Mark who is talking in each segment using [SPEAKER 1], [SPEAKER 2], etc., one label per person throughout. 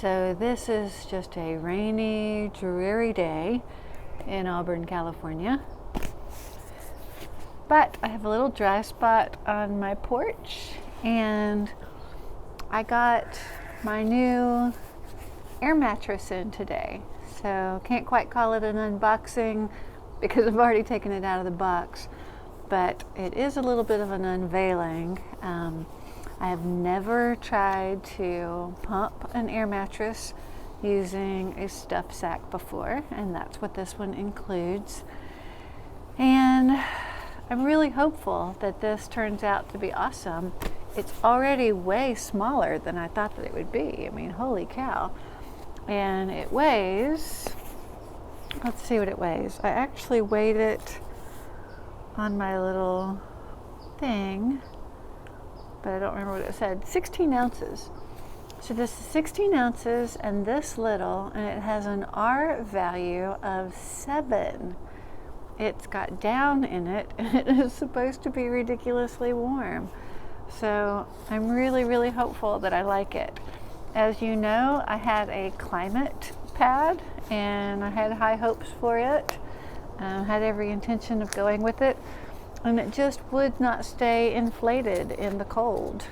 [SPEAKER 1] So this is just a rainy, dreary day in Auburn, California. But I have a little dry spot on my porch, and I got my new air mattress in today. So can't quite call it an unboxing because I've already taken it out of the box, but it is a little bit of an unveiling. I have never tried to pump an air mattress using a stuff sack before, and that's what this one includes. And I'm really hopeful that this turns out to be awesome. It's already way smaller than I thought that it would be. I mean, holy cow. And it weighs, let's see what it weighs. I actually weighed it on my little thing, but I don't remember what it said. 16 ounces. So this is 16 ounces and this little, and it has an R value of 7. It's got down in it, and it is supposed to be ridiculously warm. So I'm really, really hopeful that I like it. As you know, I had a climate pad, and I had high hopes for it. Had every intention of going with it, and it just would not stay inflated in the cold.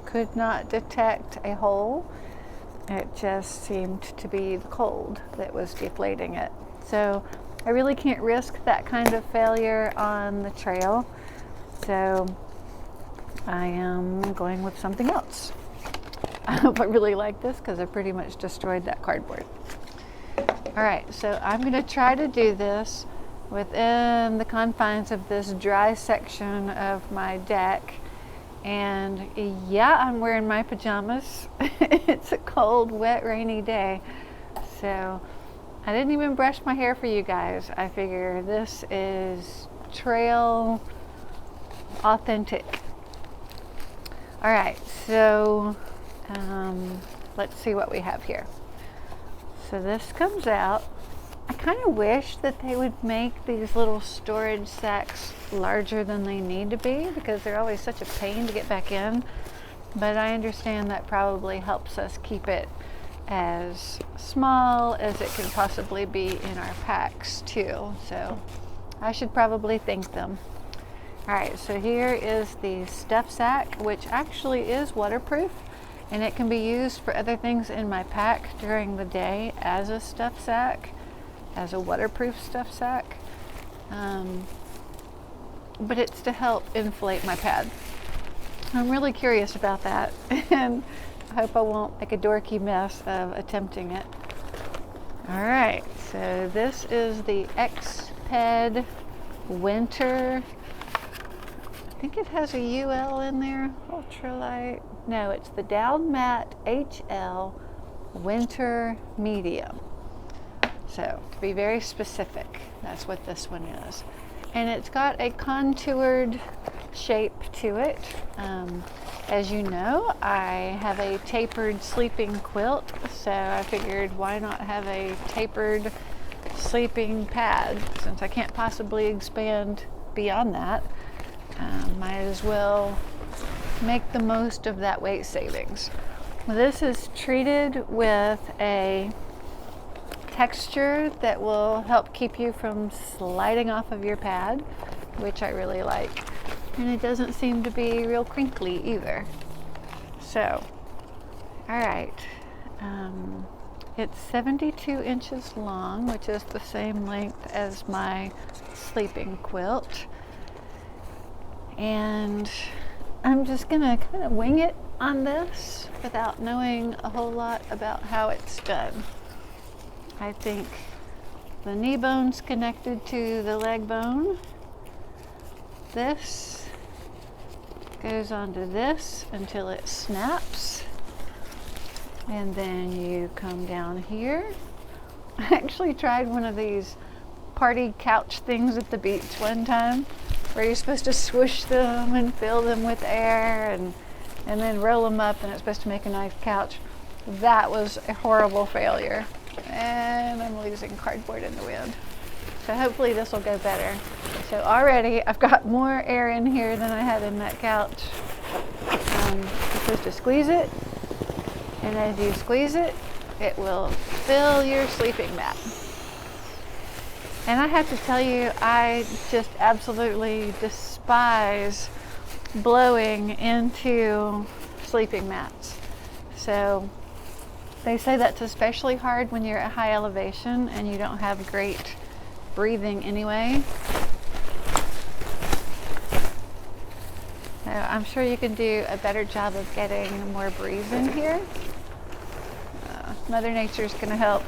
[SPEAKER 1] Could not detect a hole. It just seemed to be the cold that was deflating it. So I really can't risk that kind of failure on the trail. So I am going with something else. I hope I really like this because I pretty much destroyed that cardboard. All right, so I'm going to try to do this within the confines of this dry section of my deck. And yeah, I'm wearing my pajamas. It's a cold, wet, rainy day. So I didn't even brush my hair for you guys. I figure this is trail authentic. All right, so let's see what we have here. So this comes out. I kind of wish that they would make these little storage sacks larger than they need to be, because they're always such a pain to get back in. But I understand that probably helps us keep it as small as it can possibly be in our packs too. So I should probably thank them. All right, so here is the stuff sack, which actually is waterproof, and it can be used for other things in my pack during the day as a stuff sack, as a waterproof stuff sack. But it's to help inflate my pad. I'm really curious about that, and I hope I won't make a dorky mess of attempting it. All right, so this is the Exped Winter. I think it has a UL in there, ultralight. No, it's the DownMat HL Winter Medium. So to be very specific, that's what this one is. And it's got a contoured shape to it. As you know, I have a tapered sleeping quilt, so I figured why not have a tapered sleeping pad, since I can't possibly expand beyond that. Might as well make the most of that weight savings. This is treated with a texture that will help keep you from sliding off of your pad, which I really like. And it doesn't seem to be real crinkly either. So, all right. It's 72 inches long, which is the same length as my sleeping quilt. And I'm just gonna kind of wing it on this without knowing a whole lot about how it's done. I think the knee bone's connected to the leg bone. This goes onto this until it snaps. And then you come down here. I actually tried one of these party couch things at the beach one time, where you're supposed to swoosh them and fill them with air and then roll them up, and it's supposed to make a nice couch. That was a horrible failure. And I'm losing cardboard in the wind. So hopefully this will go better. So already I've got more air in here than I had in that couch. You're supposed to squeeze it And as you squeeze it, it will fill your sleeping mat. And I have to tell you, I just absolutely despise blowing into sleeping mats. So they say that's especially hard when you're at high elevation and you don't have great breathing anyway. So I'm sure you can do a better job of getting more breeze in here. Mother Nature's going to help.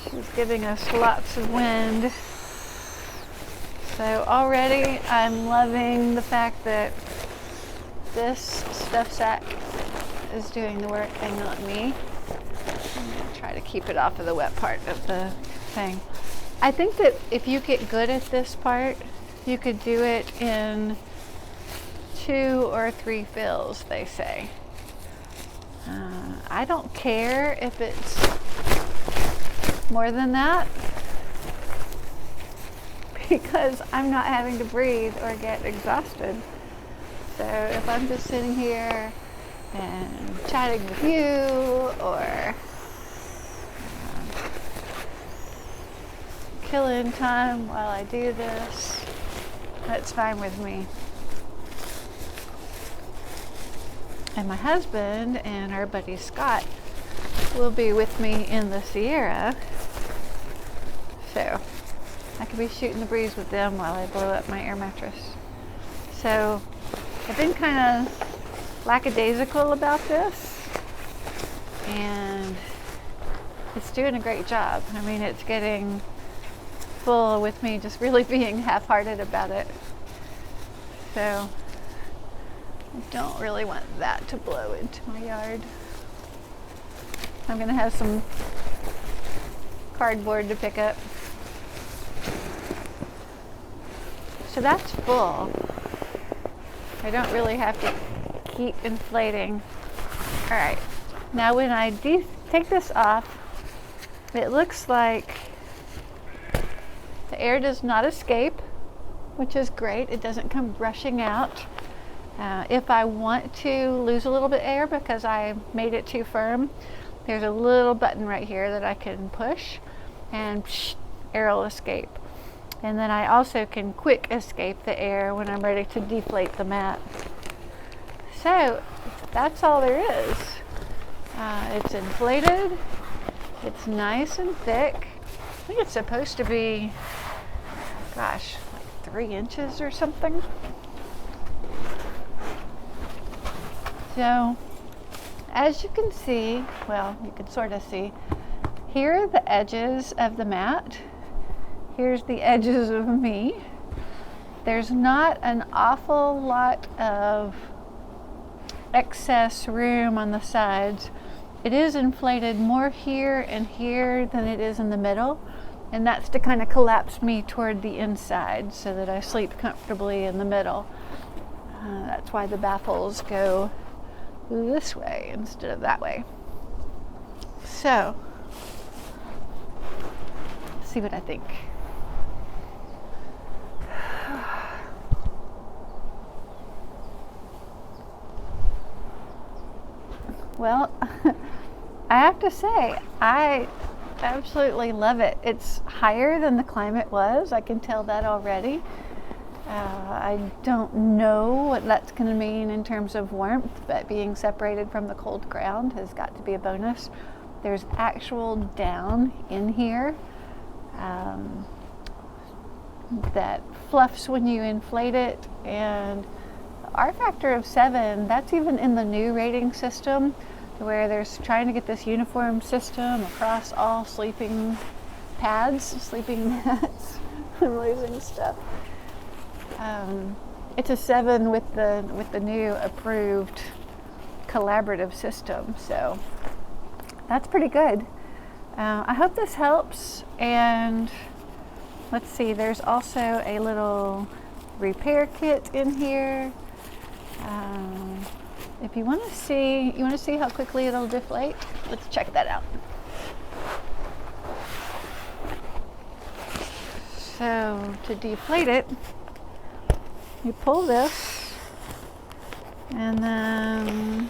[SPEAKER 1] She's giving us lots of wind. So already I'm loving the fact that this stuff sack is doing the work and not me. I'm going to try to keep it off of the wet part of the thing. I think that if you get good at this part, you could do it in 2 or 3 fills, they say. I don't care if it's more than that, because I'm not having to breathe or get exhausted. So if I'm just sitting here and chatting with you or killing time while I do this, that's fine with me. And my husband and our buddy Scott will be with me in the Sierra, so I could be shooting the breeze with them while I blow up my air mattress. So I've been kind of lackadaisical about this, and it's doing a great job. I mean, it's getting full with me just really being half-hearted about it. So I don't really want that to blow into my yard. I'm going to have some cardboard to pick up. So that's full. I don't really have to keep inflating. All right, now when I take this off, it looks like the air does not escape, which is great. It doesn't come rushing out. If I want to lose a little bit of air because I made it too firm, there's a little button right here that I can push and air will escape. And then I also can quick escape the air when I'm ready to deflate the mat. So that's all there is. It's inflated. It's nice and thick. I think it's supposed to be, gosh, like 3 inches or something. So as you can see, well, you can sort of see, here are the edges of the mat. Here's the edges of me. There's not an awful lot of excess room on the sides. It is inflated more here and here than it is in the middle, and that's to kind of collapse me toward the inside so that I sleep comfortably in the middle. That's why the baffles go this way instead of that way. So, let's see what I think. Well, I have to say, I absolutely love it. It's higher than the climate was. I can tell that already. I don't know what that's going to mean in terms of warmth, but being separated from the cold ground has got to be a bonus. There's actual down in here that fluffs when you inflate it, and R factor of 7, that's even in the new rating system, where they're trying to get this uniform system across all sleeping pads, sleeping mats. I'm losing stuff. It's a 7 with the new approved collaborative system, so that's pretty good. I hope this helps, and let's see, there's also a little repair kit in here. If you want to see how quickly it'll deflate, let's check that out. So to deflate it, you pull this, and then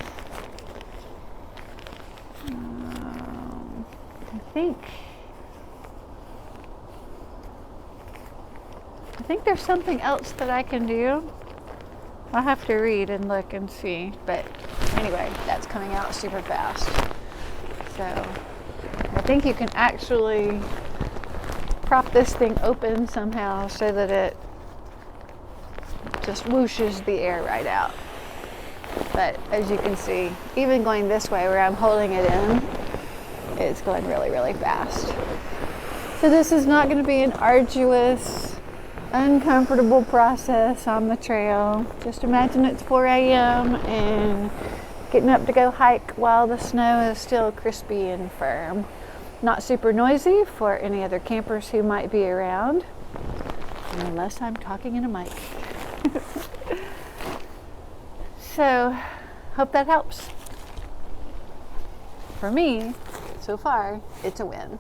[SPEAKER 1] think there's something else that I can do. I'll have to read and look and see, but anyway, that's coming out super fast. So I think you can actually prop this thing open somehow so that it just whooshes the air right out. But as you can see, even going this way where I'm holding it in, it's going really, really fast. So this is not going to be an arduous, uncomfortable process on the trail. Just imagine it's 4 a.m. and getting up to go hike while the snow is still crispy and firm. Not super noisy for any other campers who might be around, unless I'm talking in a mic. So, hope that helps. For me, so far, it's a win.